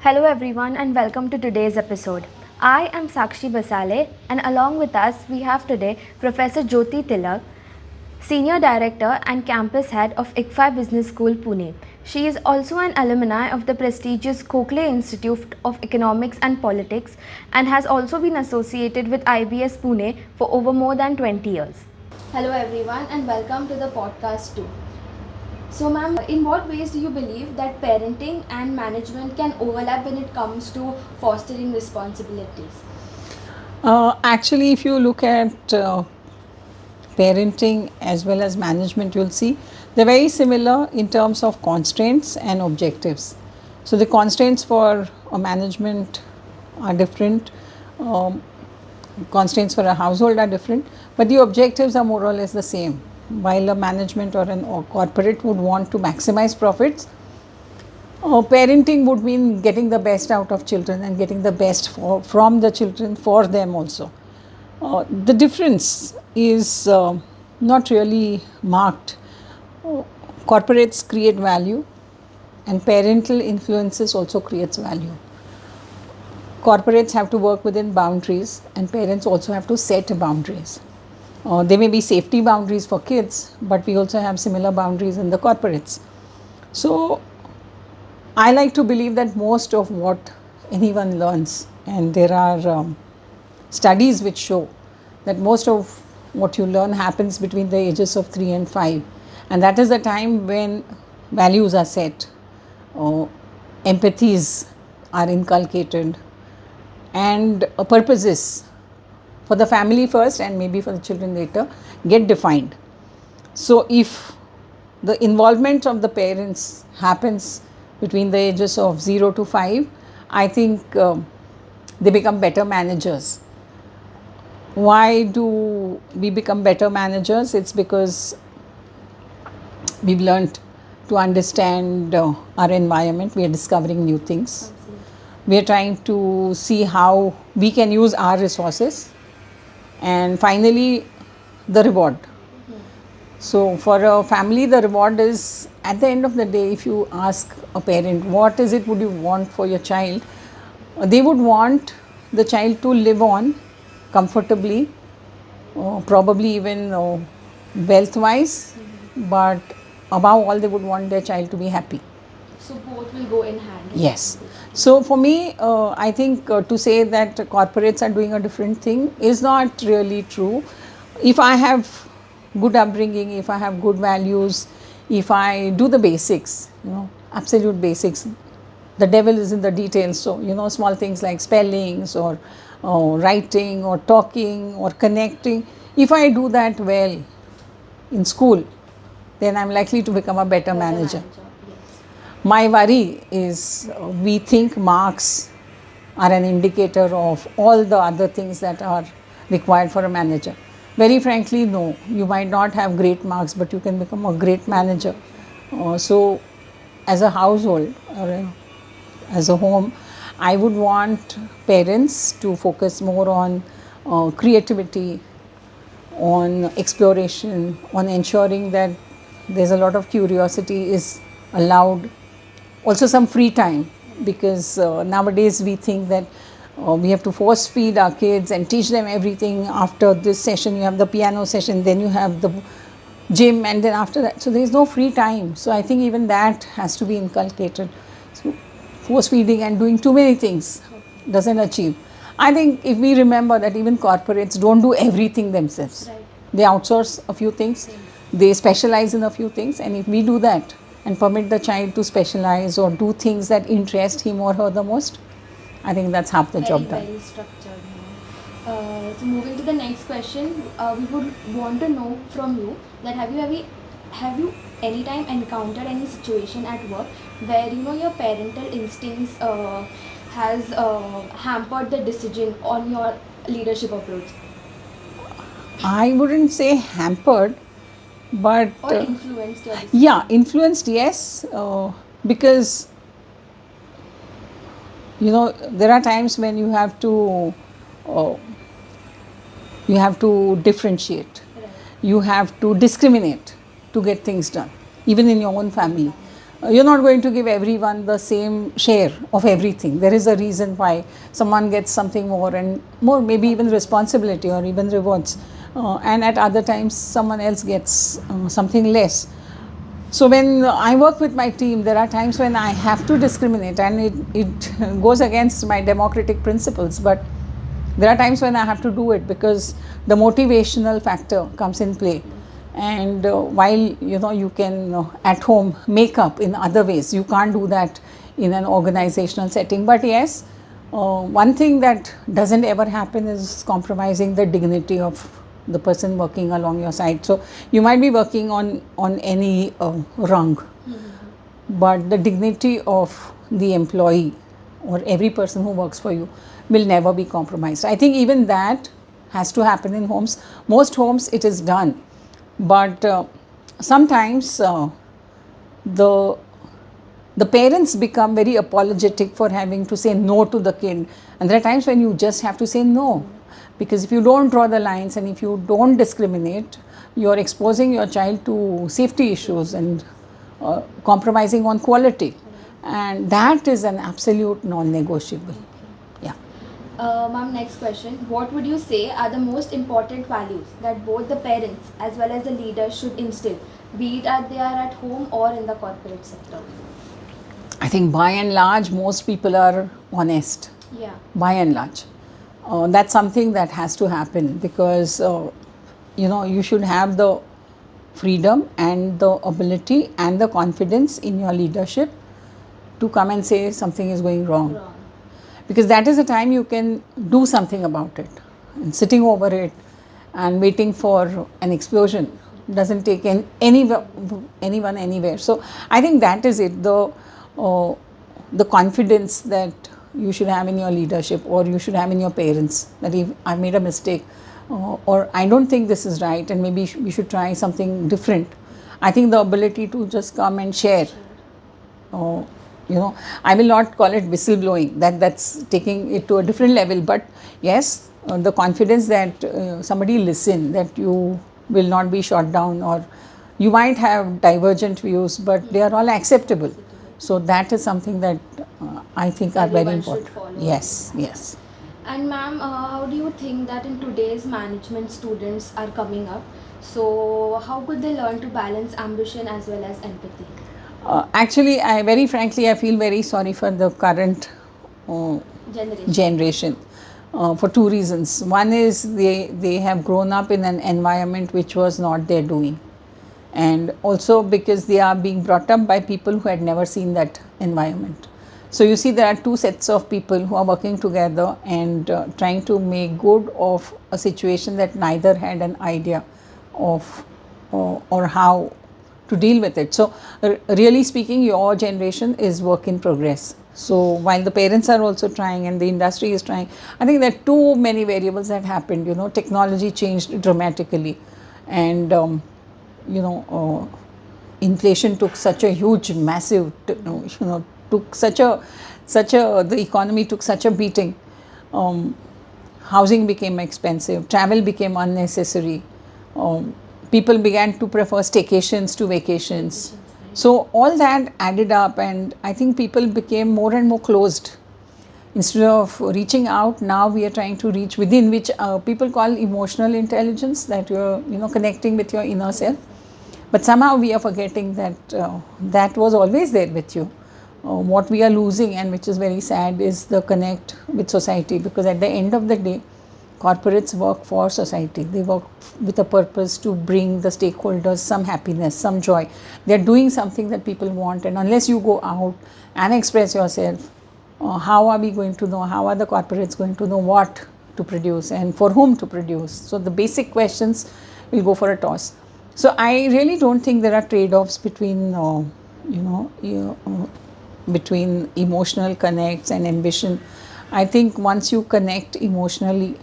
Hello everyone and welcome to today's episode. I am Sakshi Basale and along with us we have today Professor Jyoti Tilak, Senior Director and Campus Head of ICFI Business School Pune. She is also an alumni of the prestigious Cochlear Institute of Economics and Politics and has also been associated with IBS Pune for over more than 20 years. Hello everyone and welcome to the podcast too. So, ma'am, in what ways do you believe that parenting and management can overlap when it comes to fostering responsibilities? Actually, if you look at parenting as well as management, you'll see they're very similar in terms of constraints and objectives. So, the constraints for a management are different, um, constraints for a household are different, but the objectives are more or less the same. While a management or corporate would want to maximize profits, parenting would mean getting the best out of children and getting the best from the children for them also. The difference is not really marked. Corporates create value and parental influences also creates value. Corporates have to work within boundaries and parents also have to set boundaries. There may be safety boundaries for kids, but we also have similar boundaries in the corporates. So I like to believe that most of what anyone learns, and there are studies which show that most of what you learn happens between the ages of 3 and 5, and that is the time when values are set, empathies are inculcated, and purposes for the family first and maybe for the children later get defined. So, if the involvement of the parents happens between the ages of 0 to 5, I think they become better managers. Why do we become better managers? It's because we've learned to understand our environment, we are discovering new things. We are trying to see how we can use our resources, and finally, the reward. So, for a family, the reward is at the end of the day, if you ask a parent, what is it would you want for your child? They would want the child to live on comfortably, probably even wealth wise, but above all, they would want their child to be happy. So, both will go in hand. Yes. So, for me, I think to say that corporates are doing a different thing is not really true. If I have good upbringing, if I have good values, if I do the basics, absolute basics, the devil is in the details. So, small things like spellings or writing or talking or connecting, if I do that well in school, then I'm likely to become a better manager. Yes. My worry is we think marks are an indicator of all the other things that are required for a manager. Very frankly, no. You might not have great marks, but you can become a great manager. So, as a household or as a home, I would want parents to focus more on creativity, on exploration, on ensuring that there's a lot of curiosity is allowed, also some free time, because nowadays we think that we have to force feed our kids and teach them everything. After this session you have the piano session, then you have the gym, and then after that, so there is no free time. So I think even that has to be inculcated. So force feeding and doing too many things doesn't achieve. I think if we remember that even corporates don't do everything themselves, Right. they outsource a few things, they specialize in a few things, and if we do that and permit the child to specialize or do things that interest him or her the most, I think that's half the job done. Very structured. So, moving to the next question, we would want to know from you that have you any time encountered any situation at work where your parental instincts has hampered the decision on your leadership approach I wouldn't say hampered, but or influenced your decision? yeah, influenced, yes, because there are times when uh, you have to differentiate, Right. you have to discriminate to get things done, even in your own family. you're not going to give everyone the same share of everything. There is a reason why someone gets something more and more, maybe even responsibility or even rewards, and at other times someone else gets something less. So when I work with my team, there are times when I have to discriminate, and it goes against my democratic principles, but there are times when I have to do it because the motivational factor comes in play. And while you can at home make up in other ways, you can't do that in an organizational setting. But yes, one thing that doesn't ever happen is compromising the dignity of the person working along your side. So you might be working on any rung, but the dignity of the employee or every person who works for you will never be compromised. I think even that has to happen in homes. Most homes it is done, but sometimes the parents become very apologetic for having to say no to the kid, and there are times when you just have to say no, because if you don't draw the lines and if you don't discriminate, you are exposing your child to safety issues and compromising on quality, and that is an absolute non-negotiable. Yeah. Ma'am, next question. What would you say are the most important values that both the parents as well as the leaders should instill, be it they are at home or in the corporate sector? I think by and large, most people are honest. Yeah. By and large. That's something that has to happen, because you should have the freedom and the ability and the confidence in your leadership to come and say something is going wrong. Because that is the time you can do something about it. And sitting over it and waiting for an explosion doesn't take anyone anywhere. So I think that is it, the confidence that you should have in your leadership, or you should have in your parents, that if I made a mistake or I don't think this is right and maybe we should try something different. I think the ability to just come and share, I will not call it whistleblowing, that's taking it to a different level, but yes, the confidence that somebody listen, that you will not be shot down, or you might have divergent views, but they are all acceptable. So that is something that I think are very important. Yes, yes. And ma'am, how do you think that in today's management students are coming up? So how could they learn to balance ambition as well as empathy? Actually, very frankly, I feel very sorry for the current generation for two reasons. One is they have grown up in an environment which was not their doing, and also because they are being brought up by people who had never seen that environment. So you see, there are two sets of people who are working together and trying to make good of a situation that neither had an idea of or how to deal with it. So really speaking, your generation is work in progress. So while the parents are also trying and the industry is trying, I think there are too many variables that happened. Technology changed dramatically, and inflation took such a huge, massive, took such a the economy took such a beating. Housing became expensive, travel became unnecessary. People began to prefer staycations to vacations. So all that added up, and I think people became more and more closed. Instead of reaching out, now we are trying to reach within, which people call emotional intelligence, that you're connecting with your inner self. But somehow we are forgetting that that was always there with you. What we are losing, and which is very sad, is the connect with society, because at the end of the day, corporates work for society. They work with a purpose to bring the stakeholders some happiness, some joy. They are doing something that people want, and unless you go out and express yourself, how are we going to know, how are the corporates going to know what to produce and for whom to produce? So the basic questions will go for a toss. So I really don't think there are trade-offs between between emotional connects and ambition. I think once you connect emotionally,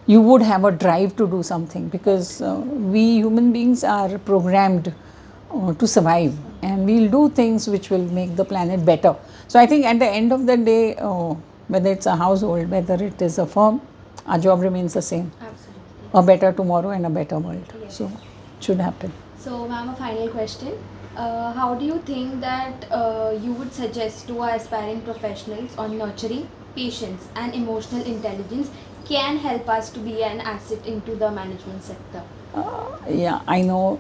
you would have a drive to do something, because we human beings are programmed to survive, and we'll do things which will make the planet better. So I think at the end of the day, whether it's a household, whether it is a firm, our job remains the same. Absolutely. A better tomorrow and a better world. Yes. So it should happen. So ma'am, a final question. How do you think that you would suggest to our aspiring professionals on nurturing patience and emotional intelligence can help us to be an asset into the management sector? Yeah, I know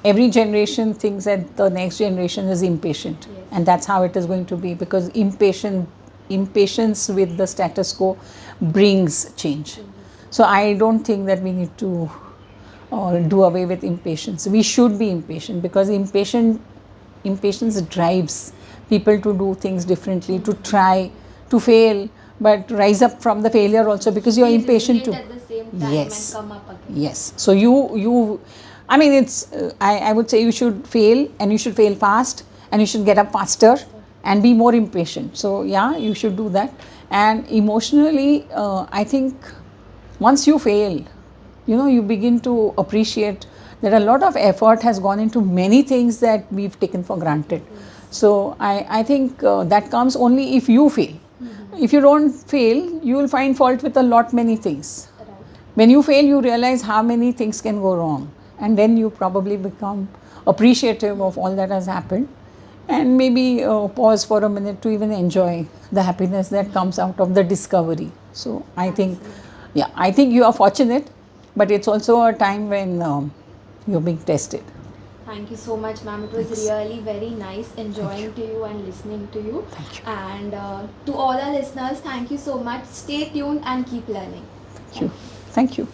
every generation thinks that the next generation is impatient, Yes. and that's how it is going to be, because impatience with the status quo brings change. So I don't think that we need to do away with impatience. We should be impatient, because impatience drives people to do things differently, to try, to fail, but rise up from the failure also, because you're Be impatient too. resilient at the same time Yes. and come up again. Yes. So I mean, I would say you should fail, and you should fail fast, and you should get up faster and be more impatient. So yeah, you should do that. And emotionally, I think once you fail, you begin to appreciate that a lot of effort has gone into many things that we've taken for granted. So I think that comes only if you fail. If you don't fail, you will find fault with a lot many things. Right. When you fail, you realize how many things can go wrong, and then you probably become appreciative of all that has happened, and maybe pause for a minute to even enjoy the happiness that comes out of the discovery. So I think, yeah, I think you are fortunate, but it's also a time when you're being tested. Thank you so much, ma'am. It was Thanks. really very nice enjoying to you and listening to you. Thank you. And to all our listeners, thank you so much. Stay tuned and keep learning. Thank you. Thank you.